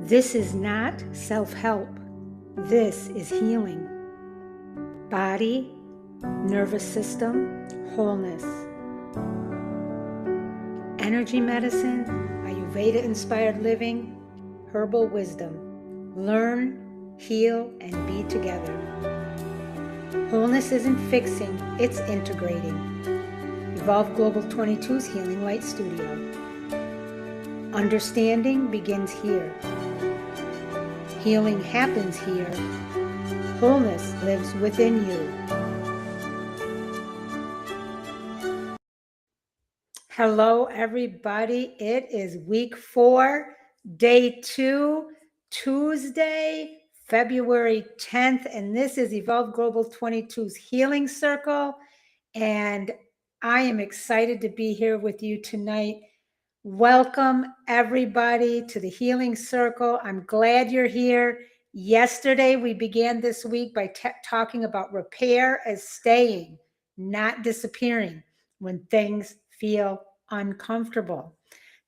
This is not self-help. This is healing. Body, nervous system, wholeness. Energy medicine, Ayurveda-inspired living, herbal wisdom. Learn, heal, and be together. Wholeness isn't fixing, it's integrating. Evolve Global 22's Healing Light Studio. Understanding begins here. Healing happens here. Wholeness lives within you. Hello, everybody. It is week 4, day 2, Tuesday, February 10th, and this is Evolve Global 22's Healing Circle, and I am excited to be here with you tonight. Welcome, everybody, to the Healing Circle. I'm glad you're here. Yesterday, we began this week by talking about repair as staying, not disappearing when things feel uncomfortable.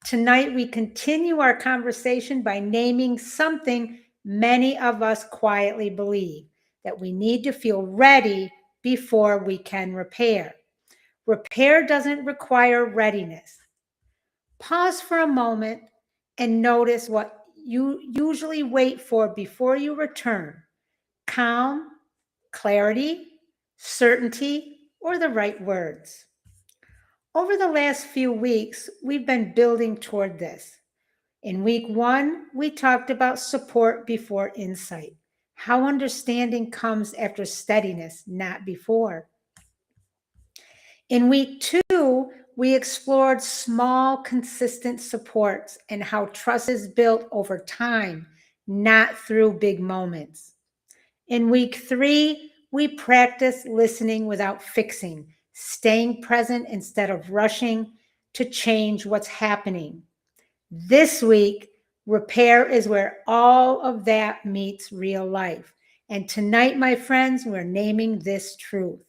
Tonight, we continue our conversation by naming something many of us quietly believe, that we need to feel ready before we can repair. Repair doesn't require readiness. Pause for a moment and notice what you usually wait for before you return: calm, clarity, certainty, or the right words. Over the last few weeks, we've been building toward this. In week 1, we talked about support before insight, how understanding comes after steadiness, not before. In week 2, we explored small, consistent supports and how trust is built over time, not through big moments. In week 3, we practiced listening without fixing, staying present instead of rushing to change what's happening. This week, repair is where all of that meets real life. And tonight, my friends, we're naming this truth.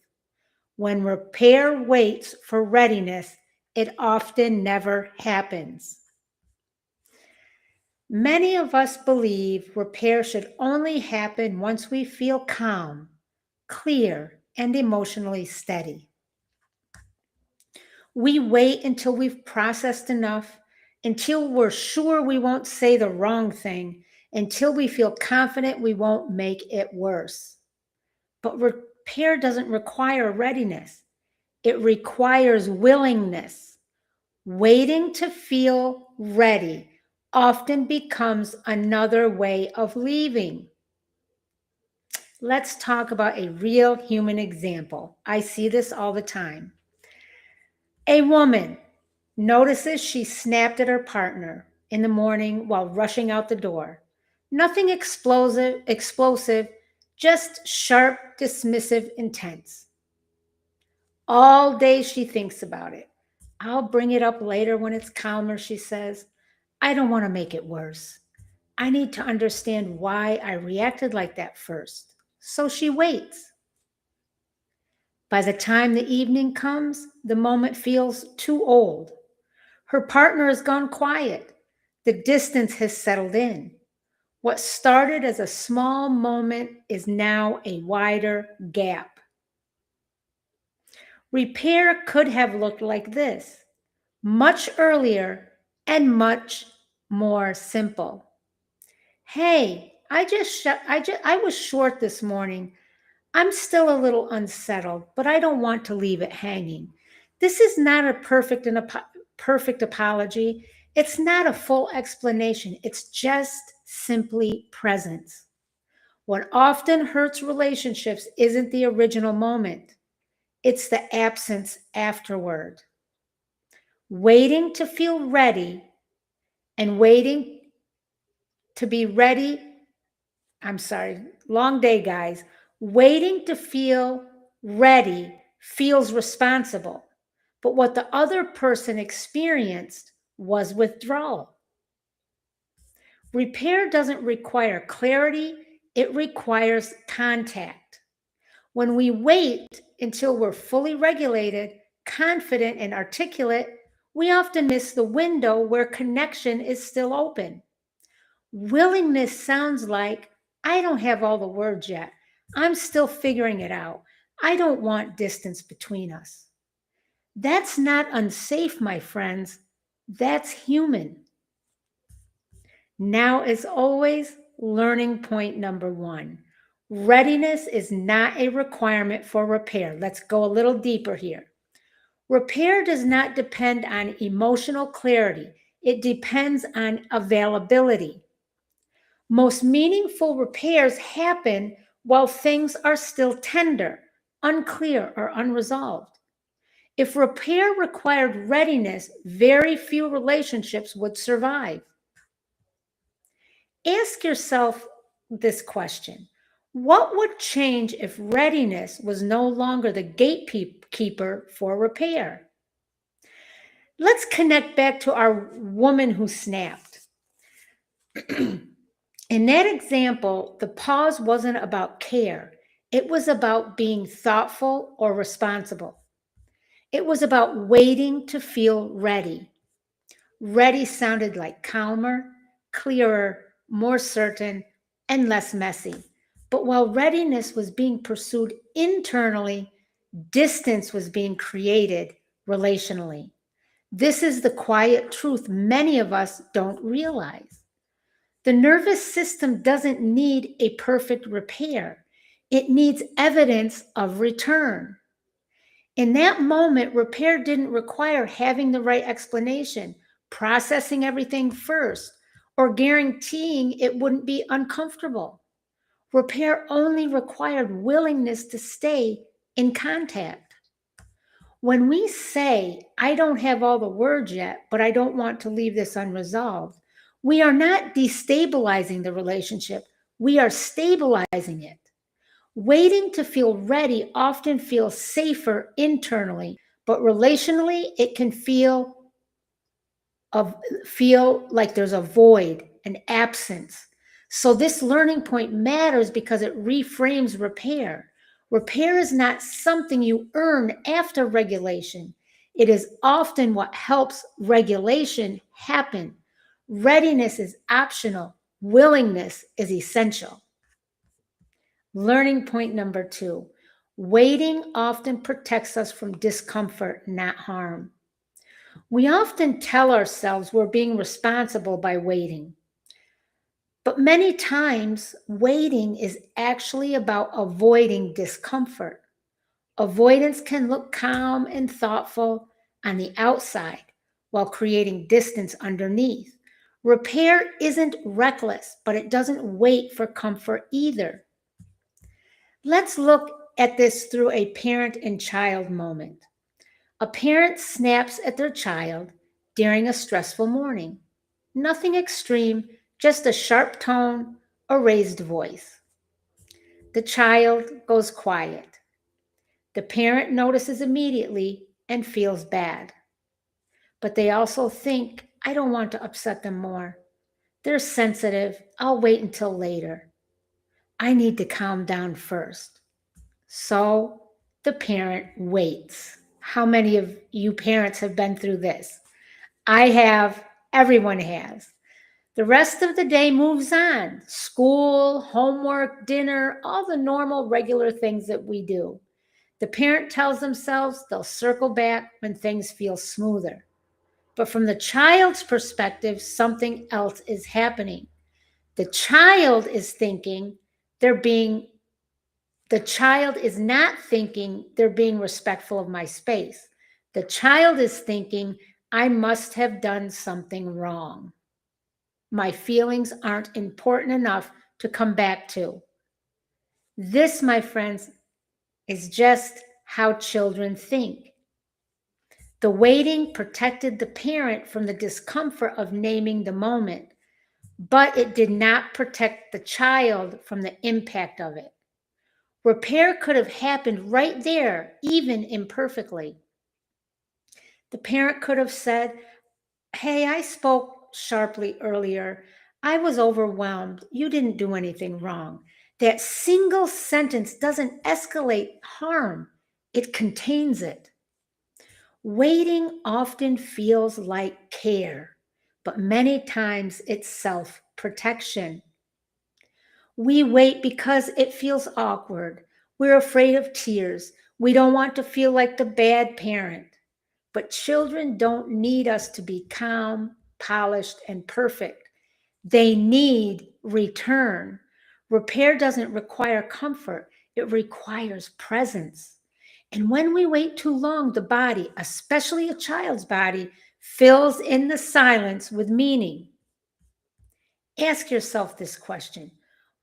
When repair waits for readiness, it often never happens. Many of us believe repair should only happen once we feel calm, clear, and emotionally steady. We wait until we've processed enough, until we're sure we won't say the wrong thing, until we feel confident we won't make it worse. But repair doesn't require readiness. It requires willingness. Waiting to feel ready often becomes another way of leaving. Let's talk about a real human example. I see this all the time. A woman notices she snapped at her partner in the morning while rushing out the door. Nothing explosive, just sharp, dismissive, intense. All day she thinks about it. I'll bring it up later when it's calmer, she says. I don't want to make it worse. I need to understand why I reacted like that first. So she waits. By the time the evening comes, the moment feels too old. Her partner has gone quiet. The distance has settled in. What started as a small moment is now a wider gap. Repair could have looked like this: much earlier and much more simple. Hey, I was short this morning. I'm still a little unsettled, but I don't want to leave it hanging. This is not a perfect apology. It's not a full explanation. It's just simply presence. What often hurts relationships isn't the original moment. It's the absence afterward. Waiting to feel ready and waiting to be ready. Long day, guys. Waiting to feel ready feels responsible, but what the other person experienced was withdrawal. Repair doesn't require clarity, it requires contact. When we wait until we're fully regulated, confident, and articulate, we often miss the window where connection is still open. Willingness sounds like, I don't have all the words yet. I'm still figuring it out. I don't want distance between us. That's not unsafe, my friends. That's human. Now, as always, learning point number 1. Readiness is not a requirement for repair. Let's go a little deeper here. Repair does not depend on emotional clarity. It depends on availability. Most meaningful repairs happen while things are still tender, unclear, or unresolved. If repair required readiness, very few relationships would survive. Ask yourself this question. What would change if readiness was no longer the gatekeeper for repair? Let's connect back to our woman who snapped. In that example, the pause wasn't about care. It was about being thoughtful or responsible. It was about waiting to feel ready. Ready sounded like calmer, clearer, more certain, and less messy. But while readiness was being pursued internally, distance was being created relationally. This is the quiet truth many of us don't realize. The nervous system doesn't need a perfect repair. It needs evidence of return. In that moment, repair didn't require having the right explanation, processing everything first, or guaranteeing it wouldn't be uncomfortable. Repair only required willingness to stay in contact. When we say, I don't have all the words yet, but I don't want to leave this unresolved, we are not destabilizing the relationship, we are stabilizing it. Waiting to feel ready often feels safer internally, but relationally, it can feel like there's a void, an absence. So this learning point matters because it reframes repair. Repair is not something you earn after regulation. It is often what helps regulation happen. Readiness is optional. Willingness is essential. Learning point number 2. Waiting often protects us from discomfort, not harm. We often tell ourselves we're being responsible by waiting. But many times, waiting is actually about avoiding discomfort. Avoidance can look calm and thoughtful on the outside while creating distance underneath. Repair isn't reckless, but it doesn't wait for comfort either. Let's look at this through a parent and child moment. A parent snaps at their child during a stressful morning. Nothing extreme, just a sharp tone, a raised voice. The child goes quiet. The parent notices immediately and feels bad. But they also think, I don't want to upset them more. They're sensitive. I'll wait until later. I need to calm down first. So the parent waits. How many of you parents have been through this? I have. Everyone has. The rest of the day moves on. School, homework, dinner, all the normal, regular things that we do. The parent tells themselves they'll circle back when things feel smoother. But from the child's perspective, something else is happening. The child is thinking the child is not thinking they're being respectful of my space. The child is thinking, I must have done something wrong. My feelings aren't important enough to come back to. This, my friends, is just how children think. The waiting protected the parent from the discomfort of naming the moment, but it did not protect the child from the impact of it. Repair could have happened right there, even imperfectly. The parent could have said, hey, I spoke sharply earlier. I was overwhelmed. You didn't do anything wrong. That single sentence doesn't escalate harm, it contains it. Waiting often feels like care, but many times it's self protection. We wait because it feels awkward. We're afraid of tears. We don't want to feel like the bad parent. But children don't need us to be calm, polished, and perfect. They need return. Repair doesn't require comfort, it requires presence. And when we wait too long, the body, especially a child's body, fills in the silence with meaning. Ask yourself this question: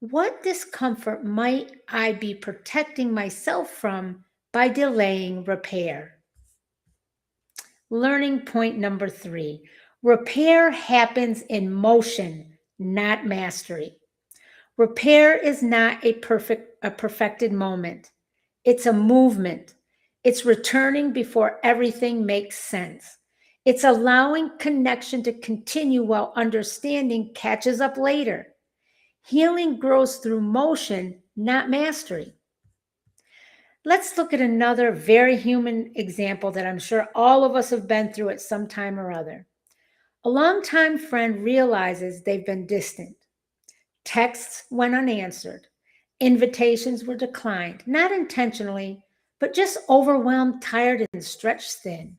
what discomfort might I be protecting myself from by delaying repair? Learning point number 3: repair happens in motion, not mastery. Repair is not a perfected moment. It's a movement. It's returning before everything makes sense. It's allowing connection to continue while understanding catches up later. Healing grows through motion, not mastery. Let's look at another very human example that I'm sure all of us have been through at some time or other. A longtime friend realizes they've been distant. Texts went unanswered. Invitations were declined, not intentionally, but just overwhelmed, tired, and stretched thin.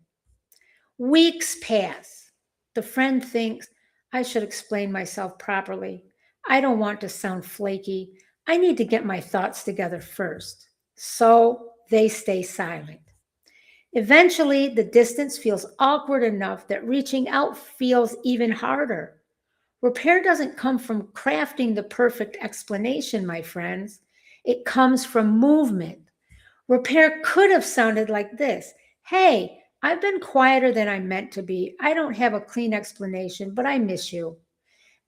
Weeks pass. The friend thinks, I should explain myself properly. I don't want to sound flaky. I need to get my thoughts together first. So they stay silent. Eventually, the distance feels awkward enough that reaching out feels even harder. Repair doesn't come from crafting the perfect explanation, my friends. It comes from movement. Repair could have sounded like this: hey, I've been quieter than I meant to be. I don't have a clean explanation, but I miss you.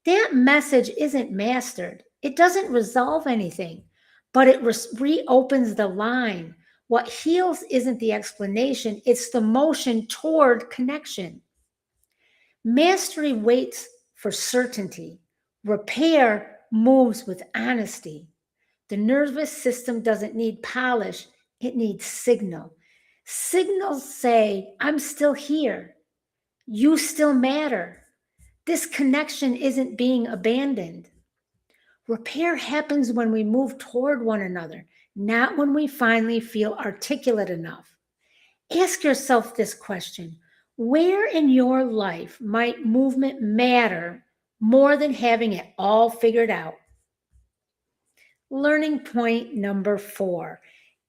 That message isn't mastered. It doesn't resolve anything, but it reopens the line. What heals isn't the explanation, it's the motion toward connection. Mastery waits for certainty. Repair moves with honesty. The nervous system doesn't need polish, it needs signal. Signals say, I'm still here. You still matter. This connection isn't being abandoned. Repair happens when we move toward one another, not when we finally feel articulate enough. Ask yourself this question: where in your life might movement matter more than having it all figured out? Learning point number 4: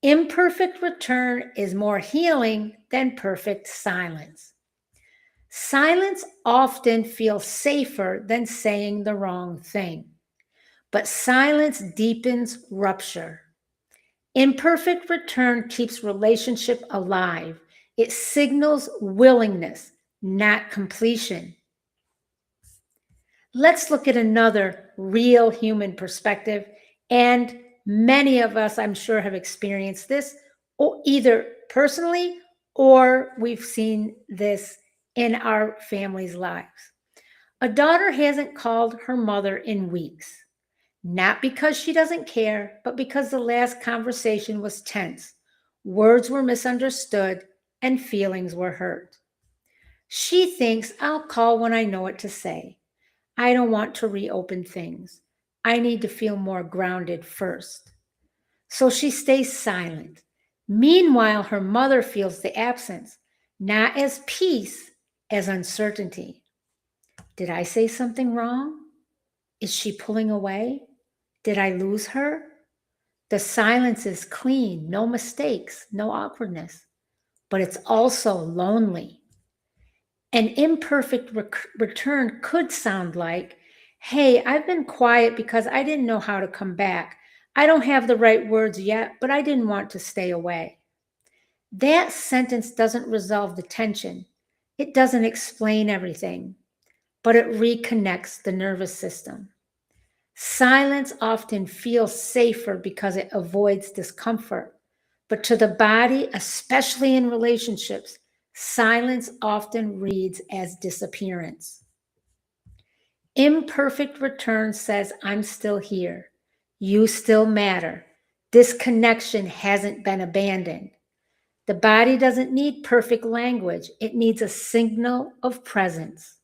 imperfect return is more healing than perfect silence. Silence often feels safer than saying the wrong thing, but silence deepens rupture. Imperfect return keeps relationship alive. It signals willingness, not completion. Let's look at another real human perspective. And many of us, I'm sure, have experienced this, or either personally or we've seen this in our family's lives. A daughter hasn't called her mother in weeks. Not because she doesn't care, but because the last conversation was tense. Words were misunderstood and feelings were hurt. She thinks, I'll call when I know what to say. I don't want to reopen things. I need to feel more grounded first. So she stays silent. Meanwhile, her mother feels the absence, not as peace, as uncertainty. Did I say something wrong? Is she pulling away? Did I lose her? The silence is clean, no mistakes, no awkwardness, but it's also lonely. An imperfect return could sound like, hey, I've been quiet because I didn't know how to come back. I don't have the right words yet, but I didn't want to stay away. That sentence doesn't resolve the tension. It doesn't explain everything, but it reconnects the nervous system. Silence often feels safer because it avoids discomfort. But to the body, especially in relationships, silence often reads as disappearance. Imperfect return says, I'm still here. You still matter. This connection hasn't been abandoned. The body doesn't need perfect language. It needs a signal of presence.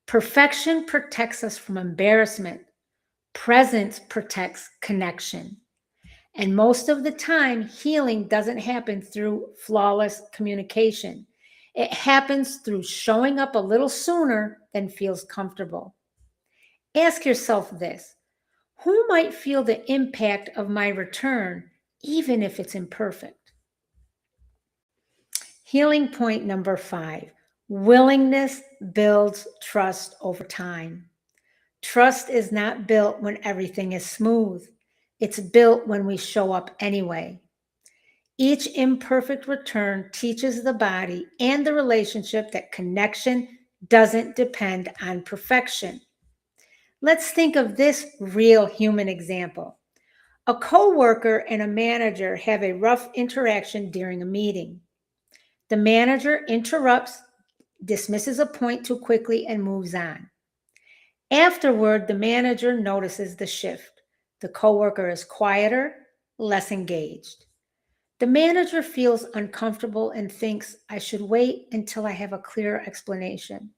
Perfection protects us from embarrassment. Presence protects connection. And most of the time, healing doesn't happen through flawless communication. It happens through showing up a little sooner than feels comfortable. Ask yourself this: who might feel the impact of my return, even if it's imperfect? Healing point number 5: willingness builds trust over time. Trust is not built when everything is smooth. It's built when we show up anyway. Each imperfect return teaches the body and the relationship that connection doesn't depend on perfection. Let's think of this real human example. A coworker and a manager have a rough interaction during a meeting. The manager interrupts, dismisses a point too quickly, and moves on. Afterward, the manager notices the shift. The coworker is quieter, less engaged. The manager feels uncomfortable and thinks, I should wait until I have a clear explanation.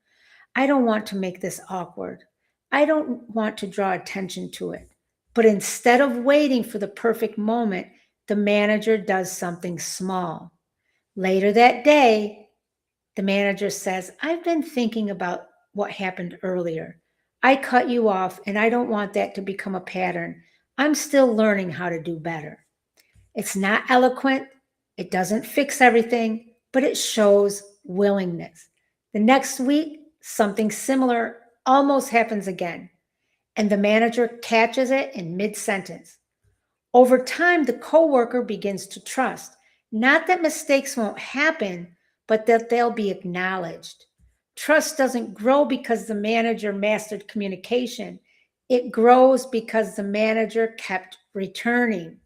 I don't want to make this awkward. I don't want to draw attention to it. But instead of waiting for the perfect moment, the manager does something small. Later that day, the manager says, I've been thinking about what happened earlier. I cut you off, and I don't want that to become a pattern. I'm still learning how to do better. It's not eloquent. It doesn't fix everything, but it shows willingness. The next week, something similar almost happens again, and the manager catches it in mid-sentence. Over time, the coworker begins to trust, not that mistakes won't happen, but that they'll be acknowledged. Trust doesn't grow because the manager mastered communication. It grows because the manager kept returning.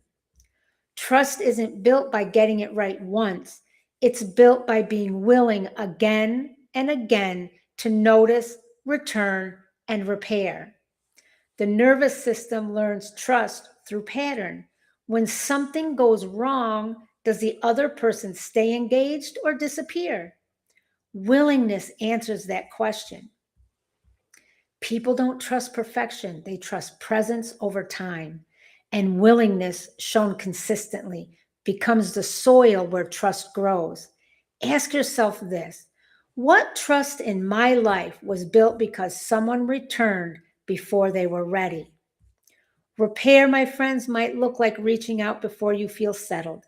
Trust isn't built by getting it right once. It's built by being willing again and again to notice, return, and repair. The nervous system learns trust through pattern. When something goes wrong, does the other person stay engaged or disappear? Willingness answers that question. People don't trust perfection, they trust presence over time. And willingness, shown consistently, becomes the soil where trust grows. Ask yourself this: what trust in my life was built because someone returned before they were ready? Repair, my friends, might look like reaching out before you feel settled.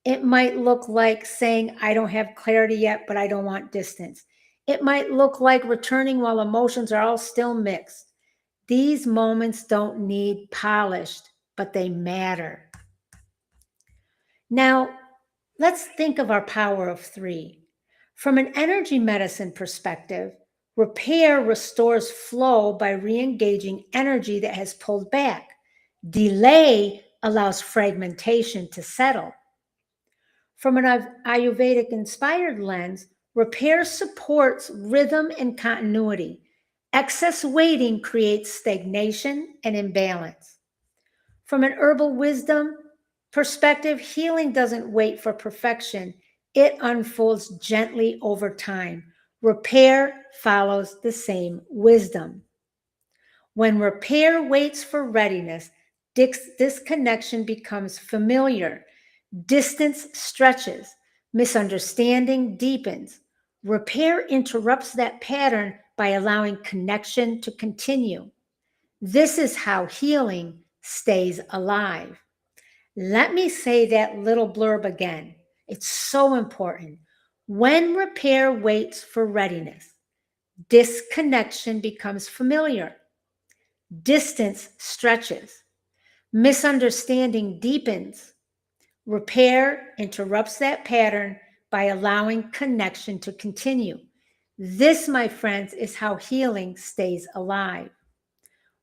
It might look like saying, I don't have clarity yet, but I don't want distance. It might look like returning while emotions are all still mixed. These moments don't need polished, but they matter. Now, let's think of our power of 3. From an energy medicine perspective, repair restores flow by re-engaging energy that has pulled back. Delay allows fragmentation to settle. From an Ayurvedic inspired lens, repair supports rhythm and continuity. Excess waiting creates stagnation and imbalance. From an herbal wisdom perspective, healing doesn't wait for perfection. It unfolds gently over time. Repair follows the same wisdom. When repair waits for readiness, disconnection becomes familiar. Distance stretches. Misunderstanding deepens. Repair interrupts that pattern by allowing connection to continue. This is how healing stays alive. Let me say that little blurb again. It's so important. When repair waits for readiness, disconnection becomes familiar. Distance stretches. Misunderstanding deepens. Repair interrupts that pattern by allowing connection to continue. This, my friends, is how healing stays alive.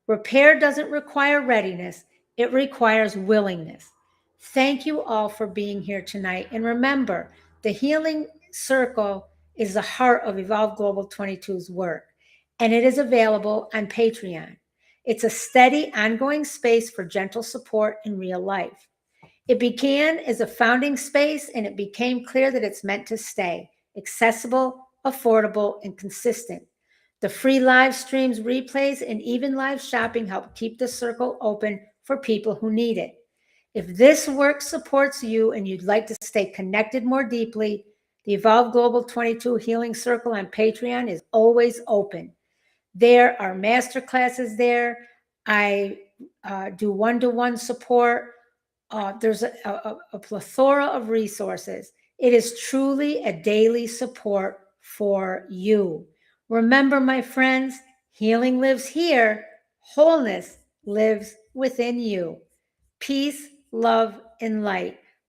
Repair doesn't require readiness, it requires willingness. Thank you all for being here tonight. And remember, the Healing Circle is the heart of Evolve Global 22's work, and it is available on Patreon. It's a steady, ongoing space for gentle support in real life. It began as a founding space, and it became clear that it's meant to stay accessible, affordable, and consistent. The free live streams, replays, and even live shopping help keep the circle open for people who need it. If this work supports you and you'd like to stay connected more deeply, the Evolve Global 22 Healing Circle on Patreon is always open. There are master classes there. I do one-to-one support. There's a plethora of resources. It is truly a daily support for you. Remember, my friends, healing lives here. Wholeness lives within you. Peace, love, and light.